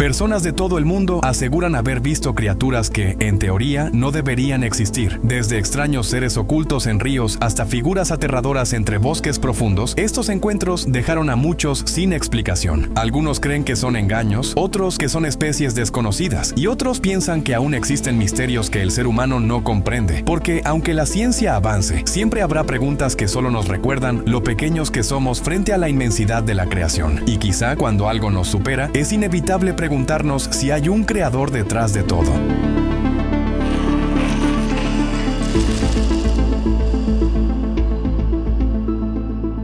Personas de todo el mundo aseguran haber visto criaturas que, en teoría, no deberían existir. Desde extraños seres ocultos en ríos hasta figuras aterradoras entre bosques profundos, estos encuentros dejaron a muchos sin explicación. Algunos creen que son engaños, otros que son especies desconocidas, y otros piensan que aún existen misterios que el ser humano no comprende. Porque, aunque la ciencia avance, siempre habrá preguntas que solo nos recuerdan lo pequeños que somos frente a la inmensidad de la creación. Y quizá cuando algo nos supera, es inevitable preguntarnos si hay un creador detrás de todo.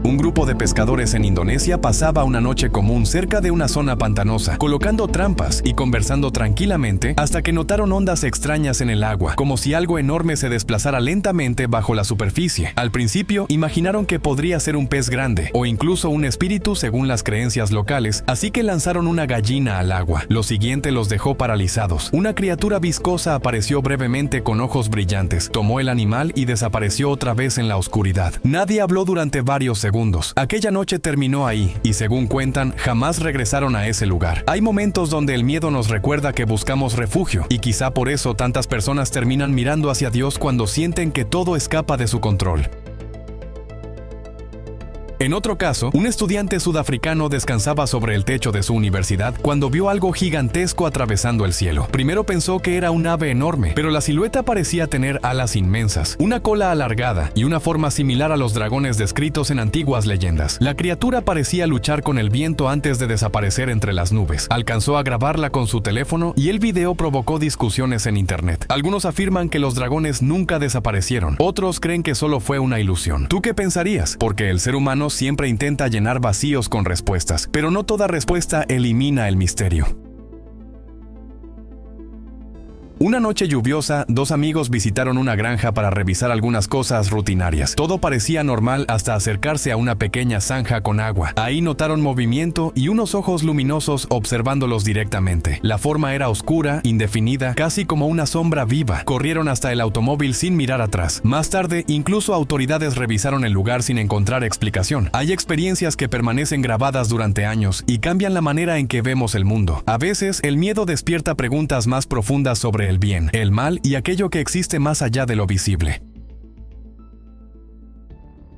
Un grupo de pescadores en Indonesia pasaba una noche común cerca de una zona pantanosa, colocando trampas y conversando tranquilamente hasta que notaron ondas extrañas en el agua, como si algo enorme se desplazara lentamente bajo la superficie. Al principio, imaginaron que podría ser un pez grande o incluso un espíritu según las creencias locales, así que lanzaron una gallina al agua. Lo siguiente los dejó paralizados. Una criatura viscosa apareció brevemente con ojos brillantes, tomó el animal y desapareció otra vez en la oscuridad. Nadie habló durante varios segundos. Aquella noche terminó ahí, y según cuentan, jamás regresaron a ese lugar. Hay momentos donde el miedo nos recuerda que buscamos refugio, y quizá por eso tantas personas terminan mirando hacia Dios cuando sienten que todo escapa de su control. En otro caso, un estudiante sudafricano descansaba sobre el techo de su universidad cuando vio algo gigantesco atravesando el cielo. Primero pensó que era un ave enorme, pero la silueta parecía tener alas inmensas, una cola alargada y una forma similar a los dragones descritos en antiguas leyendas. La criatura parecía luchar con el viento antes de desaparecer entre las nubes. Alcanzó a grabarla con su teléfono y el video provocó discusiones en internet. Algunos afirman que los dragones nunca desaparecieron, otros creen que solo fue una ilusión. ¿Tú qué pensarías? Porque el ser humano siempre intenta llenar vacíos con respuestas, pero no toda respuesta elimina el misterio. Una noche lluviosa, dos amigos visitaron una granja para revisar algunas cosas rutinarias. Todo parecía normal hasta acercarse a una pequeña zanja con agua. Ahí notaron movimiento y unos ojos luminosos observándolos directamente. La forma era oscura, indefinida, casi como una sombra viva. Corrieron hasta el automóvil sin mirar atrás. Más tarde, incluso autoridades revisaron el lugar sin encontrar explicación. Hay experiencias que permanecen grabadas durante años y cambian la manera en que vemos el mundo. A veces, el miedo despierta preguntas más profundas sobre el bien, el mal y aquello que existe más allá de lo visible.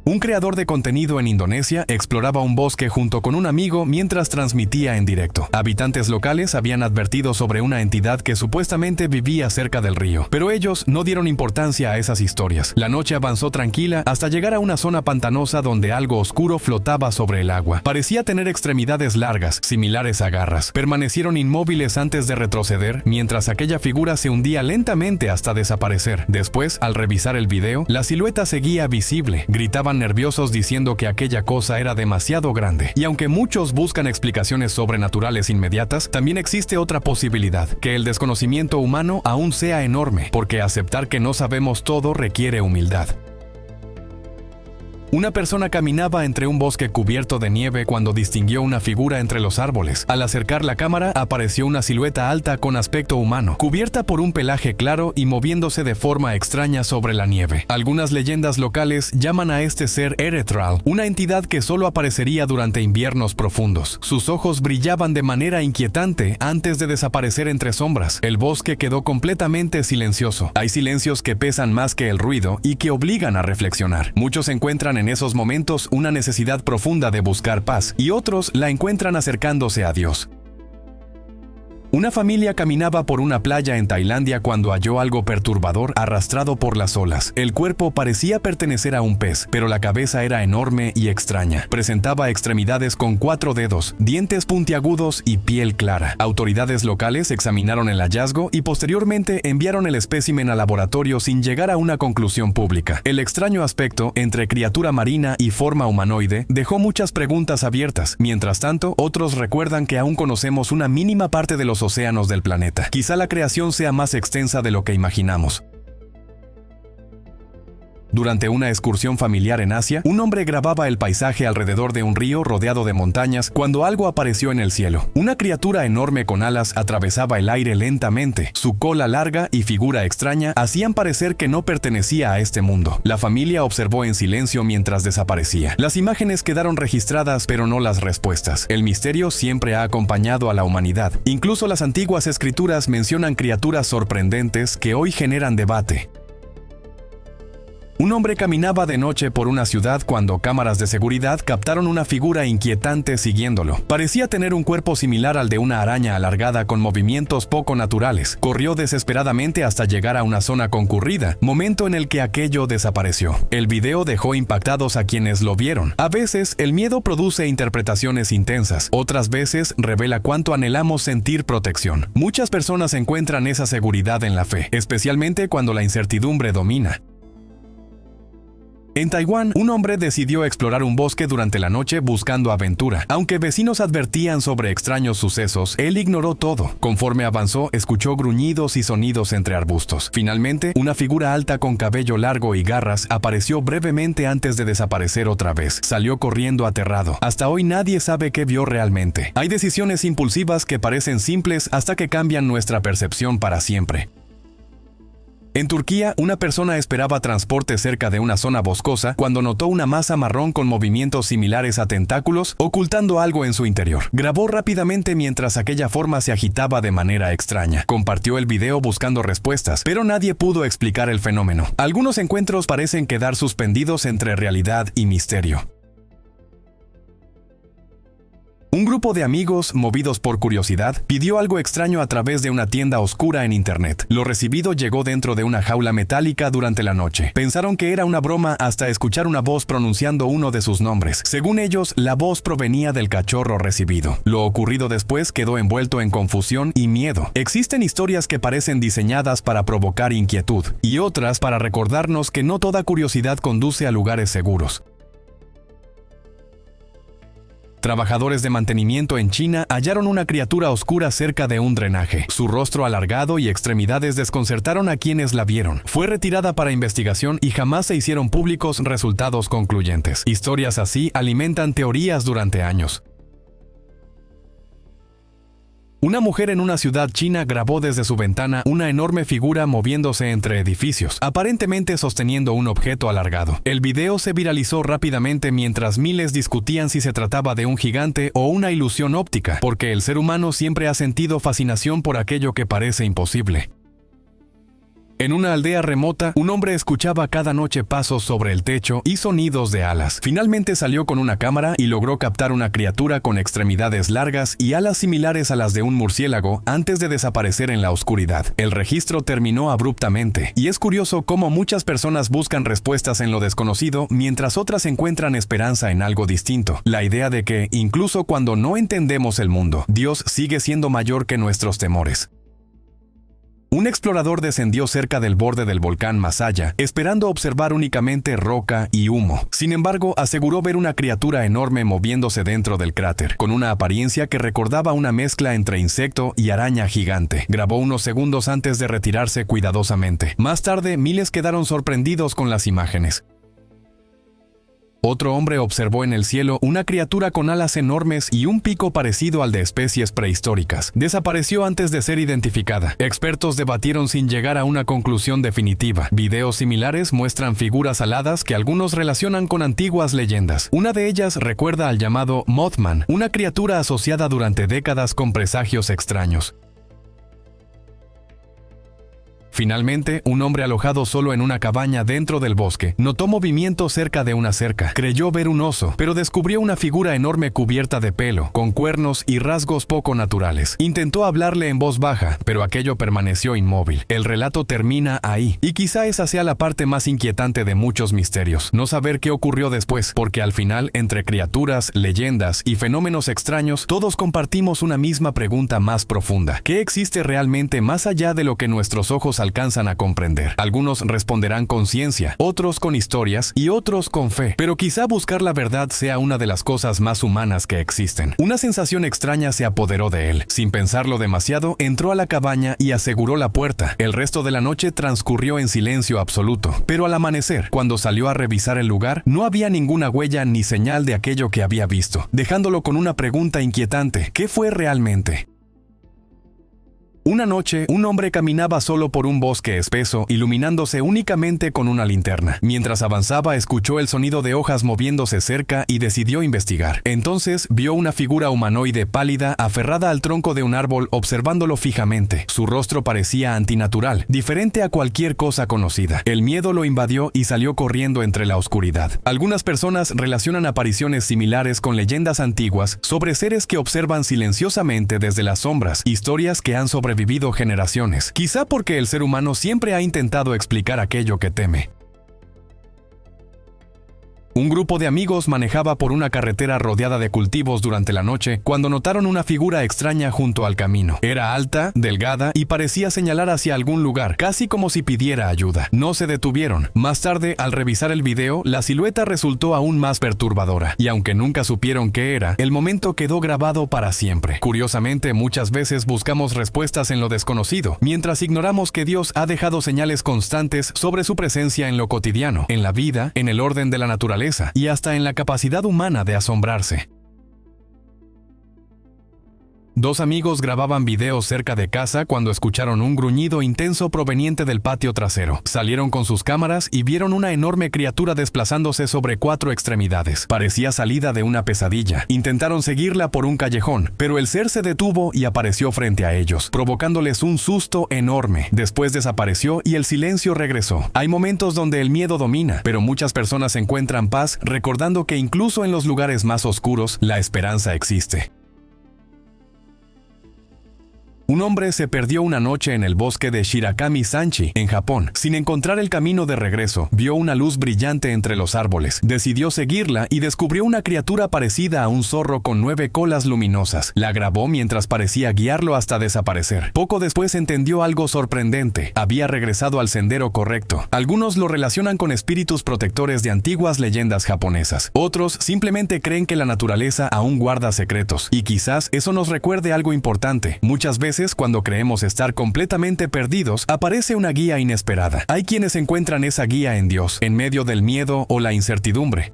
Un creador de contenido en Indonesia exploraba un bosque junto con un amigo mientras transmitía en directo. Habitantes locales habían advertido sobre una entidad que supuestamente vivía cerca del río, pero ellos no dieron importancia a esas historias. La noche avanzó tranquila hasta llegar a una zona pantanosa donde algo oscuro flotaba sobre el agua. Parecía tener extremidades largas, similares a garras. Permanecieron inmóviles antes de retroceder, mientras aquella figura se hundía lentamente hasta desaparecer. Después, al revisar el video, la silueta seguía visible. Gritaban nerviosos diciendo que aquella cosa era demasiado grande. Y aunque muchos buscan explicaciones sobrenaturales inmediatas, también existe otra posibilidad, que el desconocimiento humano aún sea enorme, porque aceptar que no sabemos todo requiere humildad. Una persona caminaba entre un bosque cubierto de nieve cuando distinguió una figura entre los árboles. Al acercar la cámara, apareció una silueta alta con aspecto humano, cubierta por un pelaje claro y moviéndose de forma extraña sobre la nieve. Algunas leyendas locales llaman a este ser Eretral, una entidad que solo aparecería durante inviernos profundos. Sus ojos brillaban de manera inquietante antes de desaparecer entre sombras. El bosque quedó completamente silencioso. Hay silencios que pesan más que el ruido y que obligan a reflexionar. Muchos encuentran en esos momentos una necesidad profunda de buscar paz, y otros la encuentran acercándose a Dios. Una familia caminaba por una playa en Tailandia cuando halló algo perturbador arrastrado por las olas. El cuerpo parecía pertenecer a un pez, pero la cabeza era enorme y extraña. Presentaba extremidades con 4 dedos, dientes puntiagudos y piel clara. Autoridades locales examinaron el hallazgo y posteriormente enviaron el espécimen al laboratorio sin llegar a una conclusión pública. El extraño aspecto, entre criatura marina y forma humanoide, dejó muchas preguntas abiertas. Mientras tanto, otros recuerdan que aún conocemos una mínima parte de los océanos del planeta. Quizá la creación sea más extensa de lo que imaginamos. Durante una excursión familiar en Asia, un hombre grababa el paisaje alrededor de un río rodeado de montañas cuando algo apareció en el cielo. Una criatura enorme con alas atravesaba el aire lentamente. Su cola larga y figura extraña hacían parecer que no pertenecía a este mundo. La familia observó en silencio mientras desaparecía. Las imágenes quedaron registradas, pero no las respuestas. El misterio siempre ha acompañado a la humanidad. Incluso las antiguas escrituras mencionan criaturas sorprendentes que hoy generan debate. Un hombre caminaba de noche por una ciudad cuando cámaras de seguridad captaron una figura inquietante siguiéndolo. Parecía tener un cuerpo similar al de una araña alargada con movimientos poco naturales. Corrió desesperadamente hasta llegar a una zona concurrida, momento en el que aquello desapareció. El video dejó impactados a quienes lo vieron. A veces, el miedo produce interpretaciones intensas. Otras veces, revela cuánto anhelamos sentir protección. Muchas personas encuentran esa seguridad en la fe, especialmente cuando la incertidumbre domina. En Taiwán, un hombre decidió explorar un bosque durante la noche buscando aventura. Aunque vecinos advertían sobre extraños sucesos, él ignoró todo. Conforme avanzó, escuchó gruñidos y sonidos entre arbustos. Finalmente, una figura alta con cabello largo y garras apareció brevemente antes de desaparecer otra vez. Salió corriendo aterrado. Hasta hoy nadie sabe qué vio realmente. Hay decisiones impulsivas que parecen simples hasta que cambian nuestra percepción para siempre. En Turquía, una persona esperaba transporte cerca de una zona boscosa cuando notó una masa marrón con movimientos similares a tentáculos, ocultando algo en su interior. Grabó rápidamente mientras aquella forma se agitaba de manera extraña. Compartió el video buscando respuestas, pero nadie pudo explicar el fenómeno. Algunos encuentros parecen quedar suspendidos entre realidad y misterio. Un grupo de amigos, movidos por curiosidad, pidió algo extraño a través de una tienda oscura en internet. Lo recibido llegó dentro de una jaula metálica durante la noche. Pensaron que era una broma hasta escuchar una voz pronunciando uno de sus nombres. Según ellos, la voz provenía del cachorro recibido. Lo ocurrido después quedó envuelto en confusión y miedo. Existen historias que parecen diseñadas para provocar inquietud, y otras para recordarnos que no toda curiosidad conduce a lugares seguros. Trabajadores de mantenimiento en China hallaron una criatura oscura cerca de un drenaje. Su rostro alargado y extremidades desconcertaron a quienes la vieron. Fue retirada para investigación y jamás se hicieron públicos resultados concluyentes. Historias así alimentan teorías durante años. Una mujer en una ciudad china grabó desde su ventana una enorme figura moviéndose entre edificios, aparentemente sosteniendo un objeto alargado. El video se viralizó rápidamente mientras miles discutían si se trataba de un gigante o una ilusión óptica, porque el ser humano siempre ha sentido fascinación por aquello que parece imposible. En una aldea remota, un hombre escuchaba cada noche pasos sobre el techo y sonidos de alas. Finalmente salió con una cámara y logró captar una criatura con extremidades largas y alas similares a las de un murciélago antes de desaparecer en la oscuridad. El registro terminó abruptamente, y es curioso cómo muchas personas buscan respuestas en lo desconocido mientras otras encuentran esperanza en algo distinto. La idea de que, incluso cuando no entendemos el mundo, Dios sigue siendo mayor que nuestros temores. Un explorador descendió cerca del borde del volcán Masaya, esperando observar únicamente roca y humo. Sin embargo, aseguró ver una criatura enorme moviéndose dentro del cráter, con una apariencia que recordaba una mezcla entre insecto y araña gigante. Grabó unos segundos antes de retirarse cuidadosamente. Más tarde, miles quedaron sorprendidos con las imágenes. Otro hombre observó en el cielo una criatura con alas enormes y un pico parecido al de especies prehistóricas. Desapareció antes de ser identificada. Expertos debatieron sin llegar a una conclusión definitiva. Videos similares muestran figuras aladas que algunos relacionan con antiguas leyendas. Una de ellas recuerda al llamado Mothman, una criatura asociada durante décadas con presagios extraños. Finalmente, un hombre alojado solo en una cabaña dentro del bosque notó movimiento cerca de una cerca. Creyó ver un oso, pero descubrió una figura enorme cubierta de pelo, con cuernos y rasgos poco naturales. Intentó hablarle en voz baja, pero aquello permaneció inmóvil. El relato termina ahí, y quizá esa sea la parte más inquietante de muchos misterios. No saber qué ocurrió después, porque al final, entre criaturas, leyendas y fenómenos extraños, todos compartimos una misma pregunta más profunda. ¿Qué existe realmente más allá de lo que nuestros ojos alcanzan alcanzan a comprender. Algunos responderán con ciencia, otros con historias y otros con fe. Pero quizá buscar la verdad sea una de las cosas más humanas que existen. Una sensación extraña se apoderó de él. Sin pensarlo demasiado, entró a la cabaña y aseguró la puerta. El resto de la noche transcurrió en silencio absoluto. Pero al amanecer, cuando salió a revisar el lugar, no había ninguna huella ni señal de aquello que había visto, dejándolo con una pregunta inquietante: ¿qué fue realmente? Una noche, un hombre caminaba solo por un bosque espeso, iluminándose únicamente con una linterna. Mientras avanzaba, escuchó el sonido de hojas moviéndose cerca y decidió investigar. Entonces, vio una figura humanoide pálida aferrada al tronco de un árbol, observándolo fijamente. Su rostro parecía antinatural, diferente a cualquier cosa conocida. El miedo lo invadió y salió corriendo entre la oscuridad. Algunas personas relacionan apariciones similares con leyendas antiguas sobre seres que observan silenciosamente desde las sombras, historias que han sobrevivido generaciones, quizá porque el ser humano siempre ha intentado explicar aquello que teme. Un grupo de amigos manejaba por una carretera rodeada de cultivos durante la noche cuando notaron una figura extraña junto al camino. Era alta, delgada y parecía señalar hacia algún lugar, casi como si pidiera ayuda. No se detuvieron. Más tarde, al revisar el video, la silueta resultó aún más perturbadora, y aunque nunca supieron qué era, el momento quedó grabado para siempre. Curiosamente, muchas veces buscamos respuestas en lo desconocido, mientras ignoramos que Dios ha dejado señales constantes sobre su presencia en lo cotidiano, en la vida, en el orden de la naturaleza y hasta en la capacidad humana de asombrarse. Dos amigos grababan videos cerca de casa cuando escucharon un gruñido intenso proveniente del patio trasero. Salieron con sus cámaras y vieron una enorme criatura desplazándose sobre 4 extremidades. Parecía salida de una pesadilla. Intentaron seguirla por un callejón, pero el ser se detuvo y apareció frente a ellos, provocándoles un susto enorme. Después desapareció y el silencio regresó. Hay momentos donde el miedo domina, pero muchas personas encuentran paz recordando que incluso en los lugares más oscuros, la esperanza existe. Un hombre se perdió una noche en el bosque de Shirakami-sanchi, en Japón. Sin encontrar el camino de regreso, vio una luz brillante entre los árboles. Decidió seguirla y descubrió una criatura parecida a un zorro con 9 colas luminosas. La grabó mientras parecía guiarlo hasta desaparecer. Poco después entendió algo sorprendente. Había regresado al sendero correcto. Algunos lo relacionan con espíritus protectores de antiguas leyendas japonesas. Otros simplemente creen que la naturaleza aún guarda secretos. Y quizás eso nos recuerde algo importante. Muchas veces, cuando creemos estar completamente perdidos, aparece una guía inesperada. Hay quienes encuentran esa guía en Dios, en medio del miedo o la incertidumbre.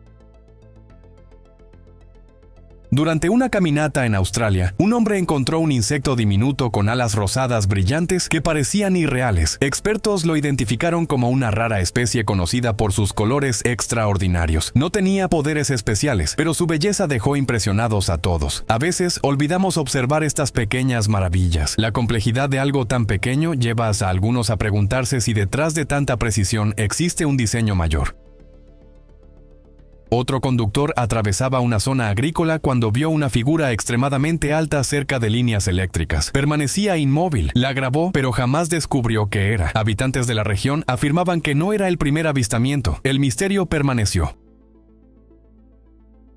Durante una caminata en Australia, un hombre encontró un insecto diminuto con alas rosadas brillantes que parecían irreales. Expertos lo identificaron como una rara especie conocida por sus colores extraordinarios. No tenía poderes especiales, pero su belleza dejó impresionados a todos. A veces olvidamos observar estas pequeñas maravillas. La complejidad de algo tan pequeño lleva a algunos a preguntarse si detrás de tanta precisión existe un diseño mayor. Otro conductor atravesaba una zona agrícola cuando vio una figura extremadamente alta cerca de líneas eléctricas. Permanecía inmóvil, la grabó, pero jamás descubrió qué era. Habitantes de la región afirmaban que no era el primer avistamiento. El misterio permaneció.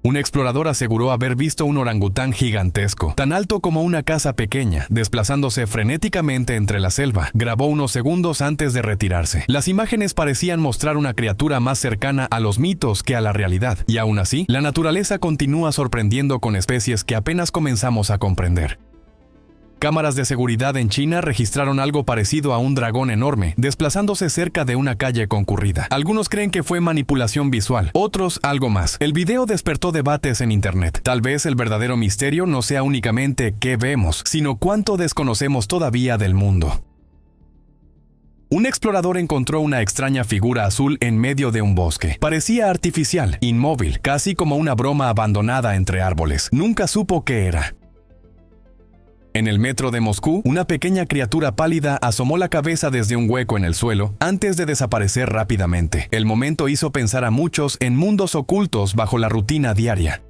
Un explorador aseguró haber visto un orangután gigantesco, tan alto como una casa pequeña, desplazándose frenéticamente entre la selva. Grabó unos segundos antes de retirarse. Las imágenes parecían mostrar una criatura más cercana a los mitos que a la realidad, y aún así, la naturaleza continúa sorprendiendo con especies que apenas comenzamos a comprender. Cámaras de seguridad en China registraron algo parecido a un dragón enorme, desplazándose cerca de una calle concurrida. Algunos creen que fue manipulación visual, otros algo más. El video despertó debates en Internet. Tal vez el verdadero misterio no sea únicamente qué vemos, sino cuánto desconocemos todavía del mundo. Un explorador encontró una extraña figura azul en medio de un bosque. Parecía artificial, inmóvil, casi como una broma abandonada entre árboles. Nunca supo qué era. En el metro de Moscú, una pequeña criatura pálida asomó la cabeza desde un hueco en el suelo antes de desaparecer rápidamente. El momento hizo pensar a muchos en mundos ocultos bajo la rutina diaria.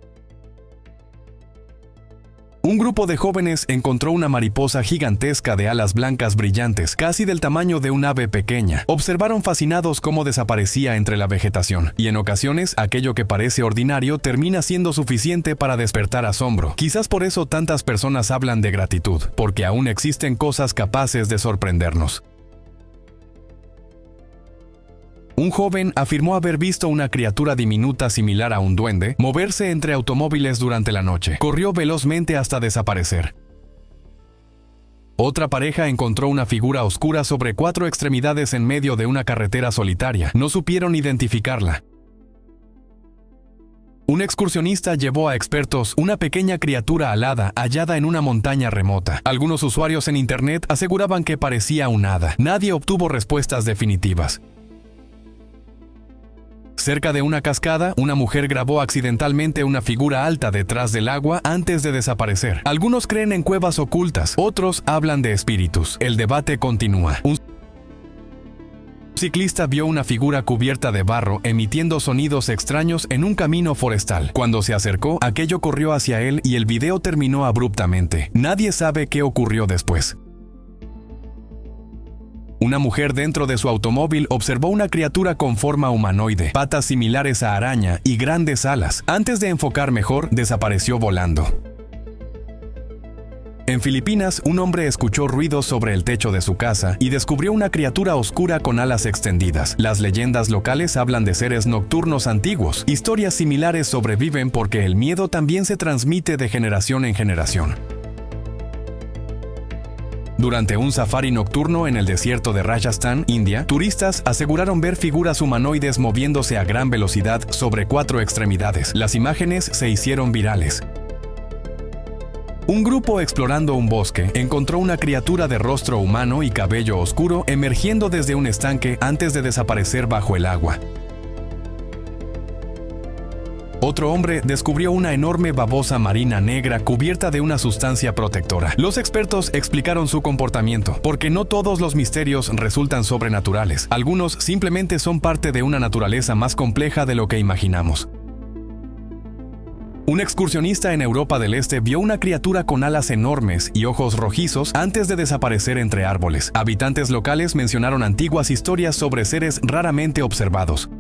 Un grupo de jóvenes encontró una mariposa gigantesca de alas blancas brillantes, casi del tamaño de un ave pequeña. Observaron fascinados cómo desaparecía entre la vegetación, y en ocasiones aquello que parece ordinario termina siendo suficiente para despertar asombro. Quizás por eso tantas personas hablan de gratitud, porque aún existen cosas capaces de sorprendernos. Un joven afirmó haber visto una criatura diminuta similar a un duende moverse entre automóviles durante la noche. Corrió velozmente hasta desaparecer. Otra pareja encontró una figura oscura sobre 4 extremidades en medio de una carretera solitaria. No supieron identificarla. Un excursionista llevó a expertos una pequeña criatura alada hallada en una montaña remota. Algunos usuarios en internet aseguraban que parecía un hada. Nadie obtuvo respuestas definitivas. Cerca de una cascada, una mujer grabó accidentalmente una figura alta detrás del agua antes de desaparecer. Algunos creen en cuevas ocultas, otros hablan de espíritus. El debate continúa. Un ciclista vio una figura cubierta de barro emitiendo sonidos extraños en un camino forestal. Cuando se acercó, aquello corrió hacia él y el video terminó abruptamente. Nadie sabe qué ocurrió después. Una mujer dentro de su automóvil observó una criatura con forma humanoide, patas similares a araña y grandes alas. Antes de enfocar mejor, desapareció volando. En Filipinas, un hombre escuchó ruidos sobre el techo de su casa y descubrió una criatura oscura con alas extendidas. Las leyendas locales hablan de seres nocturnos antiguos. Historias similares sobreviven porque el miedo también se transmite de generación en generación. Durante un safari nocturno en el desierto de Rajasthan, India, turistas aseguraron ver figuras humanoides moviéndose a gran velocidad sobre 4 extremidades. Las imágenes se hicieron virales. Un grupo explorando un bosque encontró una criatura de rostro humano y cabello oscuro emergiendo desde un estanque antes de desaparecer bajo el agua. Otro hombre descubrió una enorme babosa marina negra cubierta de una sustancia protectora. Los expertos explicaron su comportamiento, porque no todos los misterios resultan sobrenaturales. Algunos simplemente son parte de una naturaleza más compleja de lo que imaginamos. Un excursionista en Europa del Este vio una criatura con alas enormes y ojos rojizos antes de desaparecer entre árboles. Habitantes locales mencionaron antiguas historias sobre seres raramente observados.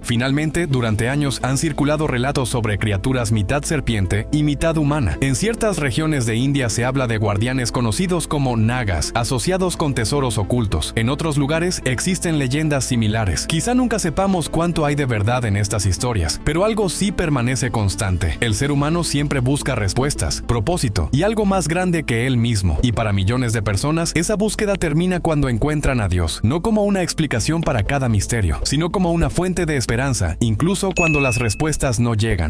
Finalmente, durante años han circulado relatos sobre criaturas mitad serpiente y mitad humana. En ciertas regiones de India se habla de guardianes conocidos como nagas, asociados con tesoros ocultos. En otros lugares existen leyendas similares. Quizá nunca sepamos cuánto hay de verdad en estas historias, pero algo sí permanece constante. El ser humano siempre busca respuestas, propósito y algo más grande que él mismo. Y para millones de personas, esa búsqueda termina cuando encuentran a Dios, no como una explicación para cada misterio, sino como una fuente de esperanza, incluso cuando las respuestas no llegan.